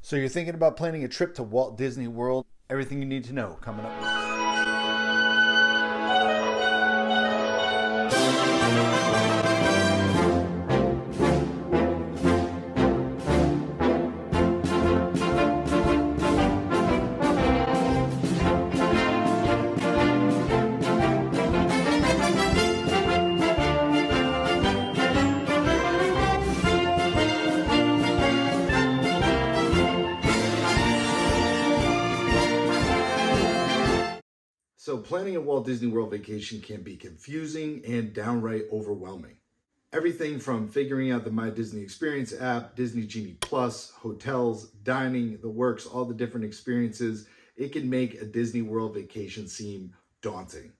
So you're thinking about planning a trip to Walt Disney World? Everything you need to know coming up next. So, planning a Walt Disney World vacation can be confusing and downright overwhelming. Everything from figuring out the My Disney Experience app, Disney Genie Plus, hotels, dining, the works, all the different experiences, it can make a Disney World vacation seem daunting.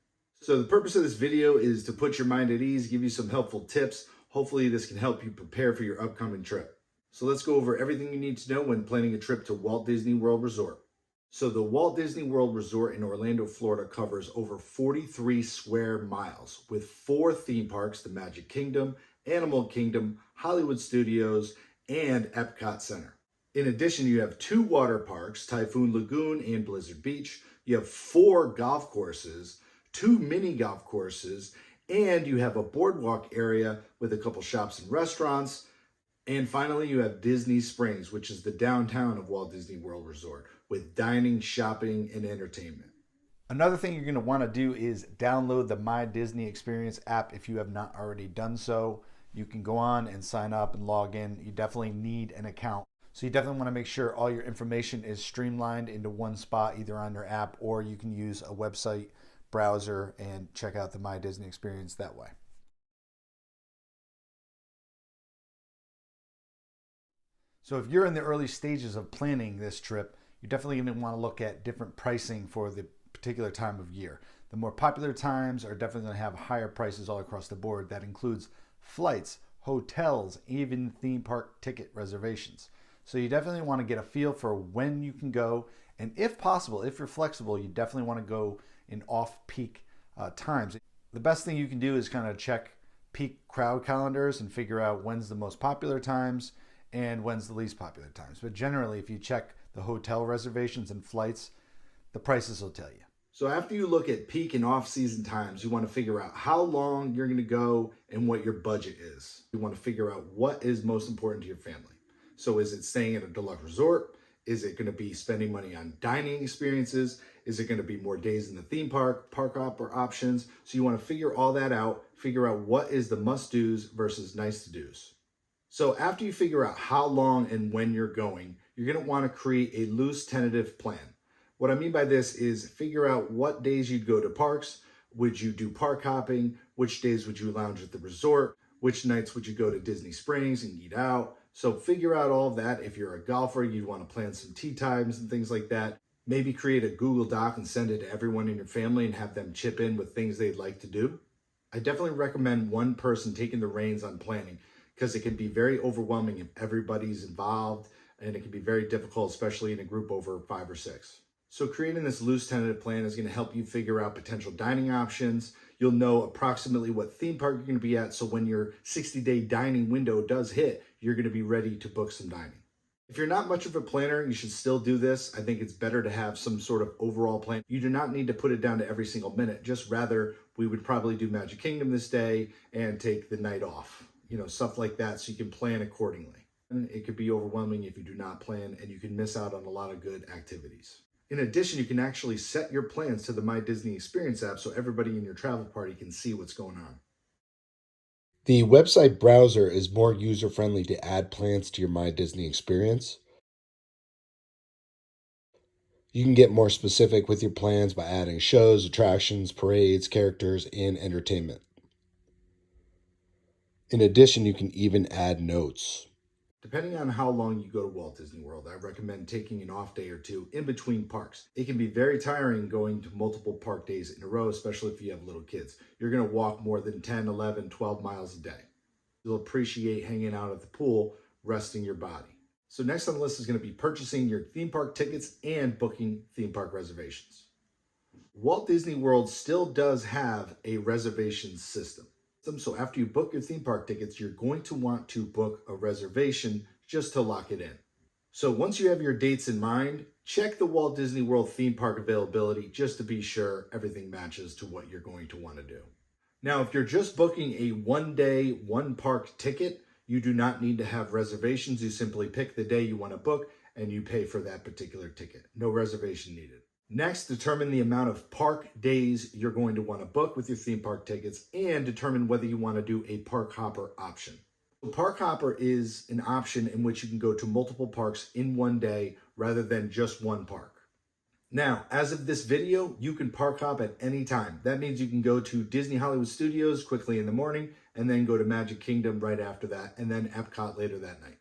So, the purpose of this video is to put your mind at ease, give you some helpful tips. Hopefully, this can help you prepare for your upcoming trip. So, let's go over everything you need to know when planning a trip to Walt Disney World Resort. So the Walt Disney World Resort in Orlando, Florida covers over 43 square miles with 4 theme parks, the Magic Kingdom, Animal Kingdom, Hollywood Studios, and Epcot Center. In addition, you have 2 water parks, Typhoon Lagoon and Blizzard Beach. You have 4 golf courses, 2 mini golf courses, and you have a boardwalk area with a couple shops and restaurants. And finally, you have Disney Springs, which is the downtown of Walt Disney World Resort, with dining, shopping, and entertainment. Another thing you're going to want to do is download the My Disney Experience app if you have not already done so. You can go on and sign up and log in. You definitely need an account. So you definitely want to make sure all your information is streamlined into one spot, either on your app or you can use a website browser and check out the My Disney Experience that way. So if you're in the early stages of planning this trip, you're definitely going to want to look at different pricing for the particular time of year. The more popular times are definitely going to have higher prices all across the board. That includes flights, hotels, even theme park ticket reservations. So you definitely want to get a feel for when you can go. And if possible, if you're flexible, you definitely want to go in off-peak times. The best thing you can do is kind of check peak crowd calendars and figure out when's the most popular times and when's the least popular times. But generally, if you check the hotel reservations and flights, the prices will tell you. So after you look at peak and off-season times, you want to figure out how long you're going to go and what your budget is. You want to figure out what is most important to your family. So is it staying at a deluxe resort? Is it going to be spending money on dining experiences? Is it going to be more days in the theme park, park hopper options? So you want to figure all that out, figure out what is the must-dos versus nice-to-dos. So after you figure out how long and when you're going, you're going to want to create a loose tentative plan. What I mean by this is figure out what days you'd go to parks. Would you do park hopping? Which days would you lounge at the resort? Which nights would you go to Disney Springs and eat out? So figure out all of that. If you're a golfer, you'd want to plan some tee times and things like that. Maybe create a Google Doc and send it to everyone in your family and have them chip in with things they'd like to do. I definitely recommend one person taking the reins on planning, because it can be very overwhelming if everybody's involved, and it can be very difficult, especially in a group over 5 or 6. So creating this loose tentative plan is going to help you figure out potential dining options. You'll know approximately what theme park you're going to be at, so when your 60-day dining window does hit, you're going to be ready to book some dining. If you're not much of a planner, you should still do this. I think it's better to have some sort of overall plan. You do not need to put it down to every single minute, just rather we would probably do Magic Kingdom this day and take the night off. Stuff like that, so you can plan accordingly. And it could be overwhelming if you do not plan, and you can miss out on a lot of good activities. In addition, you can actually set your plans to the My Disney Experience app so everybody in your travel party can see what's going on. The website browser is more user-friendly to add plans to your My Disney Experience. You can get more specific with your plans by adding shows, attractions, parades, characters, and entertainment. In addition, you can even add notes. Depending on how long you go to Walt Disney World, I recommend taking an off day or two in between parks. It can be very tiring going to multiple park days in a row, especially if you have little kids. You're going to walk more than 10, 11, 12 miles a day. You'll appreciate hanging out at the pool, resting your body. So next on the list is going to be purchasing your theme park tickets and booking theme park reservations. Walt Disney World still does have a reservation system. So after you book your theme park tickets, you're going to want to book a reservation just to lock it in. So once you have your dates in mind, check the Walt Disney World theme park availability just to be sure everything matches to what you're going to want to do. Now, if you're just booking a one-day, one-park ticket, you do not need to have reservations. You simply pick the day you want to book and you pay for that particular ticket. No reservation needed. Next, determine the amount of park days you're going to want to book with your theme park tickets and determine whether you want to do a park hopper option. Park hopper is an option in which you can go to multiple parks in one day rather than just one park. Now, as of this video, you can park hop at any time. That means you can go to Disney Hollywood Studios quickly in the morning and then go to Magic Kingdom right after that and then Epcot later that night.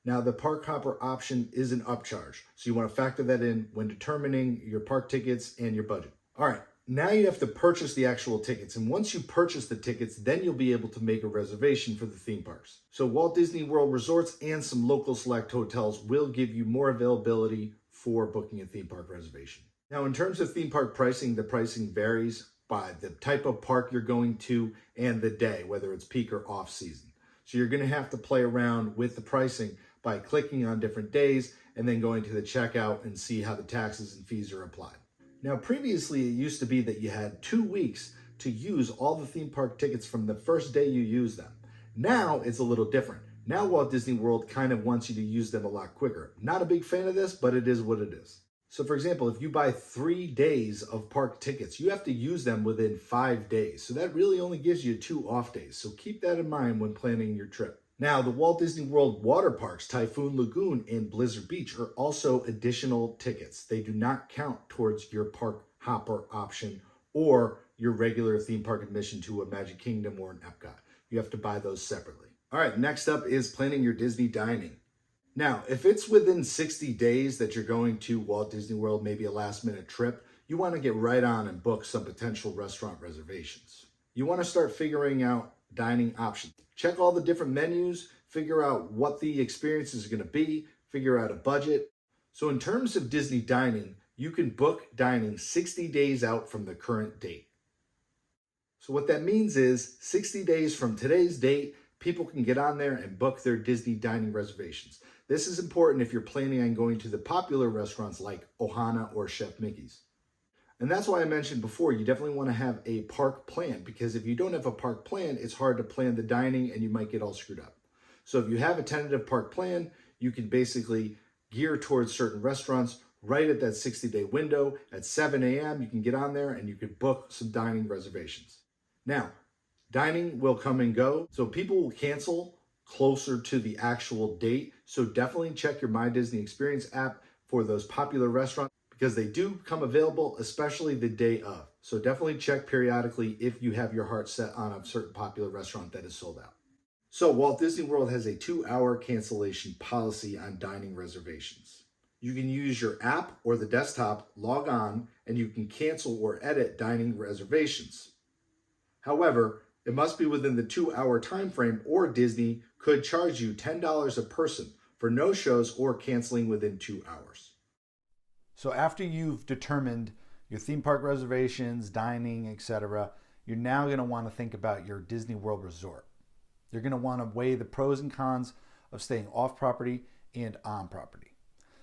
Now, the park hopper option is an upcharge, so you want to factor that in when determining your park tickets and your budget. All right, now you have to purchase the actual tickets, and once you purchase the tickets, then you'll be able to make a reservation for the theme parks. So Walt Disney World Resorts and some local select hotels will give you more availability for booking a theme park reservation. Now, in terms of theme park pricing, the pricing varies by the type of park you're going to and the day, whether it's peak or off season. So you're going to have to play around with the pricing by clicking on different days and then going to the checkout and see how the taxes and fees are applied. Now, previously, it used to be that you had 2 weeks to use all the theme park tickets from the first day you use them. Now, it's a little different. Now, Walt Disney World kind of wants you to use them a lot quicker. Not a big fan of this, but it is what it is. So, for example, if you buy 3 days of park tickets, you have to use them within 5 days. So that really only gives you 2 off days. So keep that in mind when planning your trip. Now, the Walt Disney World water parks, Typhoon Lagoon and Blizzard Beach, are also additional tickets. They do not count towards your park hopper option or your regular theme park admission to a Magic Kingdom or an Epcot. You have to buy those separately. All right, next up is planning your Disney dining. Now, if it's within 60 days that you're going to Walt Disney World, maybe a last minute trip, you want to get right on and book some potential restaurant reservations. You want to start figuring out dining options. Check all the different menus, figure out what the experience is going to be, figure out a budget. So in terms of Disney dining, you can book dining 60 days out from the current date. So what that means is 60 days from today's date, people can get on there and book their Disney dining reservations. This is important if you're planning on going to the popular restaurants like Ohana or Chef Mickey's. And that's why I mentioned before, you definitely want to have a park plan, because if you don't have a park plan, it's hard to plan the dining and you might get all screwed up. So if you have a tentative park plan, you can basically gear towards certain restaurants right at that 60-day window. At 7 a.m., you can get on there and you can book some dining reservations. Now, dining will come and go, so people will cancel closer to the actual date. So definitely check your My Disney Experience app for those popular restaurants, because they do come available, especially the day of. So definitely check periodically if you have your heart set on a certain popular restaurant that is sold out. So Walt Disney World has a 2-hour cancellation policy on dining reservations. You can use your app or the desktop, log on, and you can cancel or edit dining reservations. However, it must be within the 2-hour time frame, or Disney could charge you $10 a person for no-shows or canceling within 2 hours. So after you've determined your theme park reservations, dining, etc., you're now going to want to think about your Disney World resort. You're going to want to weigh the pros and cons of staying off property and on property.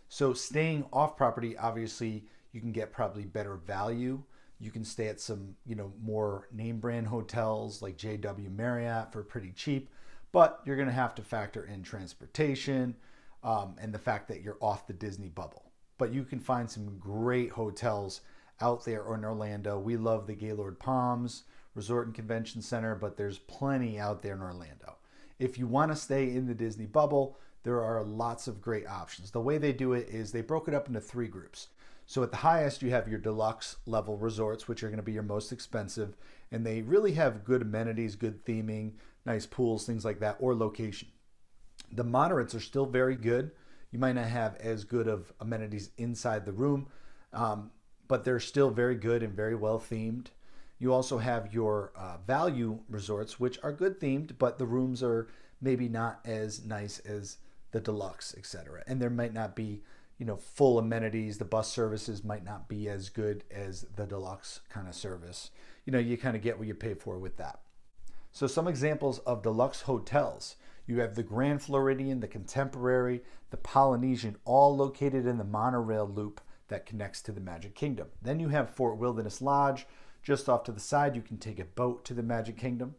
So staying off property, obviously, you can get probably better value. You can stay at some, more name brand hotels like JW Marriott for pretty cheap, but you're going to have to factor in transportation and the fact that you're off the Disney bubble. But you can find some great hotels out there or in Orlando. We love the Gaylord Palms Resort and Convention Center, but there's plenty out there in Orlando. If you want to stay in the Disney bubble, there are lots of great options. The way they do it is they broke it up into 3 groups. So at the highest, you have your deluxe level resorts, which are going to be your most expensive, and they really have good amenities, good theming, nice pools, things like that, or location. The moderates are still very good. You might not have as good of amenities inside the room, but they're still very good and very well themed. You also have your value resorts, which are good themed, but the rooms are maybe not as nice as the deluxe, etc. And there might not be, full amenities. The bus services might not be as good as the deluxe kind of service. You kind of get what you pay for with that. So some examples of deluxe hotels. You have the Grand Floridian, the Contemporary, the Polynesian, all located in the monorail loop that connects to the Magic Kingdom. Then you have Fort Wilderness Lodge. Just off to the side, you can take a boat to the Magic Kingdom.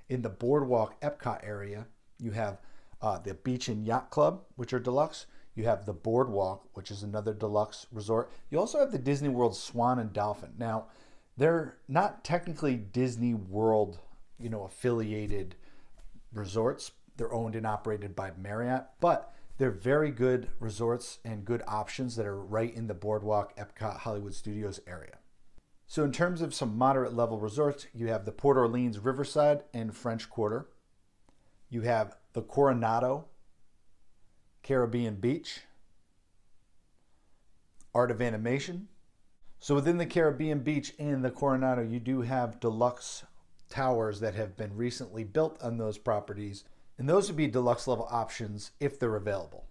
In the Boardwalk Epcot area, you have the Beach and Yacht Club, which are deluxe. You have the Boardwalk, which is another deluxe resort. You also have the Disney World Swan and Dolphin. Now, they're not technically Disney World, affiliated resorts. They're owned and operated by Marriott, but they're very good resorts and good options that are right in the Boardwalk Epcot Hollywood Studios area. So in terms of some moderate level resorts, you have the Port Orleans Riverside and French Quarter. You have the Coronado Caribbean Beach, Art of Animation. So within the Caribbean Beach and the Coronado, you do have deluxe towers that have been recently built on those properties, and those would be deluxe level options if they're available.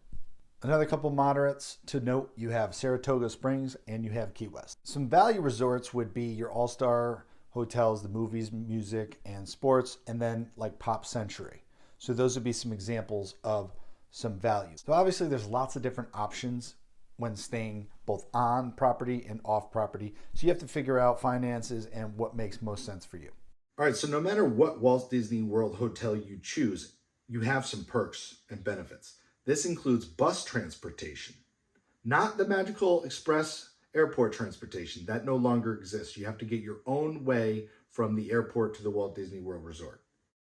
Another couple moderates to note, you have Saratoga Springs and you have Key West. Some value resorts would be your all-star hotels, the movies, music, and sports, and then like Pop Century. So those would be some examples of some values. So obviously there's lots of different options when staying both on property and off property. So you have to figure out finances and what makes most sense for you. All right, so no matter what Walt Disney World hotel you choose, you have some perks and benefits. This includes bus transportation, not the Magical Express airport transportation. That no longer exists. You have to get your own way from the airport to the Walt Disney World Resort.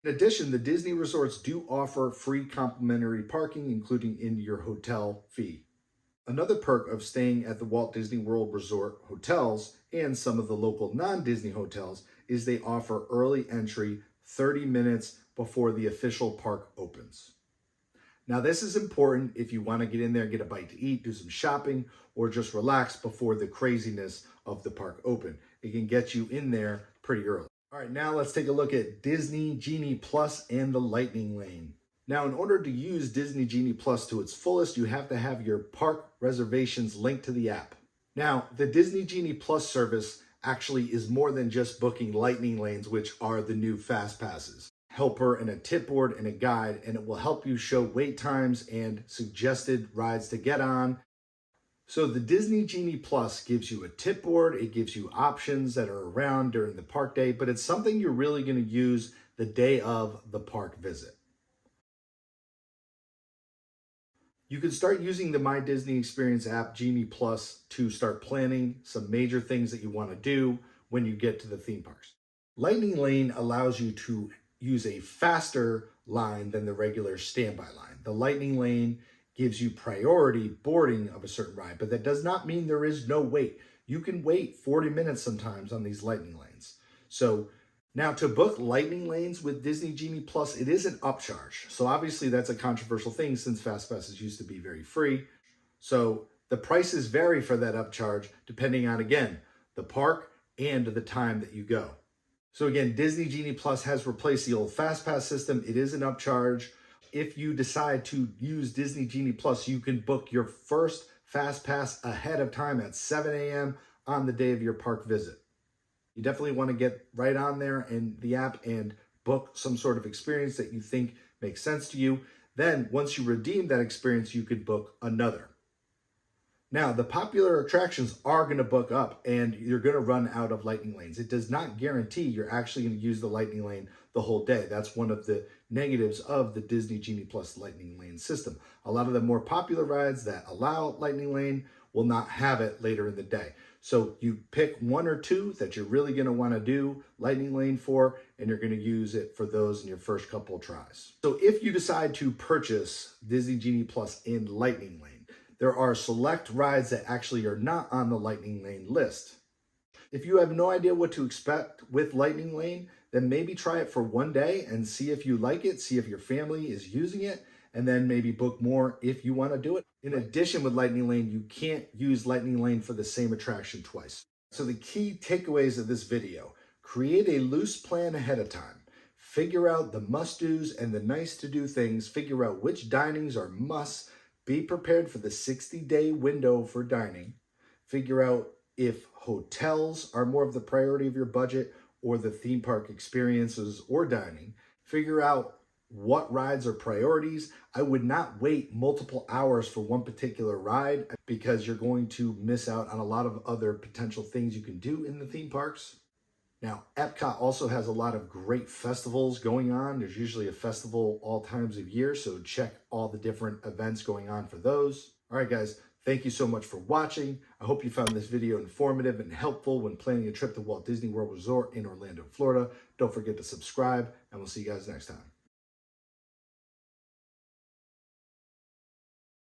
In addition, the Disney resorts do offer free complimentary parking, including in your hotel fee. Another perk of staying at the Walt Disney World Resort hotels and some of the local non-Disney hotels is they offer early entry 30 minutes before the official park opens. Now, this is important if you want to get in there, get a bite to eat, do some shopping, or just relax before the craziness of the park open. It can get you in there pretty early. All right, now let's take a look at Disney Genie Plus and the Lightning Lane. Now, in order to use Disney Genie Plus to its fullest, you have to have your park reservations linked to the app. Now, the Disney Genie Plus service actually is more than just booking lightning lanes, which are the new fast passes. Helper and a tip board and a guide, and it will help you show wait times and suggested rides to get on. So the Disney Genie Plus gives you a tip board, it gives you options that are around during the park day, but it's something you're really going to use the day of the park visit. You can start using the My Disney Experience app, Genie Plus, to start planning some major things that you want to do when you get to the theme parks. Lightning Lane allows you to use a faster line than the regular standby line. The Lightning Lane gives you priority boarding of a certain ride, but that does not mean there is no wait. You can wait 40 minutes sometimes on these Lightning Lanes. So now to book Lightning Lanes with Disney Genie Plus, it is an upcharge. So obviously that's a controversial thing since Fast Passes used to be very free. So the prices vary for that upcharge depending on, again, the park and the time that you go. So again, Disney Genie Plus has replaced the old Fast Pass system. It is an upcharge. If you decide to use Disney Genie Plus, you can book your first Fast Pass ahead of time at 7 a.m. on the day of your park visit. You definitely want to get right on there in the app and book some sort of experience that you think makes sense to you. Then once you redeem that experience, you could book another. Now, the popular attractions are going to book up and you're going to run out of lightning lanes. It does not guarantee you're actually going to use the lightning lane the whole day. That's one of the negatives of the Disney Genie Plus lightning lane system. A lot of the more popular rides that allow lightning lane will not have it later in the day. So you pick one or two that you're really going to want to do lightning lane for, and you're going to use it for those in your first couple of tries. So if you decide to purchase Disney Genie Plus in lightning lane, there are select rides that actually are not on the Lightning Lane list. If you have no idea what to expect with Lightning Lane, then maybe try it for one day and see if you like it, see if your family is using it, and then maybe book more if you want to do it. In addition, with Lightning Lane, you can't use Lightning Lane for the same attraction twice. So the key takeaways of this video: create a loose plan ahead of time. Figure out the must-dos and the nice-to-do things. Figure out which dinings are musts. Be prepared for the 60-day window for dining. Figure out if hotels are more of the priority of your budget or the theme park experiences or dining. Figure out what rides are priorities. I would not wait multiple hours for one particular ride because you're going to miss out on a lot of other potential things you can do in the theme parks. Now, Epcot also has a lot of great festivals going on. There's usually a festival all times of year, so check all the different events going on for those. All right, guys, thank you so much for watching. I hope you found this video informative and helpful when planning a trip to Walt Disney World Resort in Orlando, Florida. Don't forget to subscribe, and we'll see you guys next time.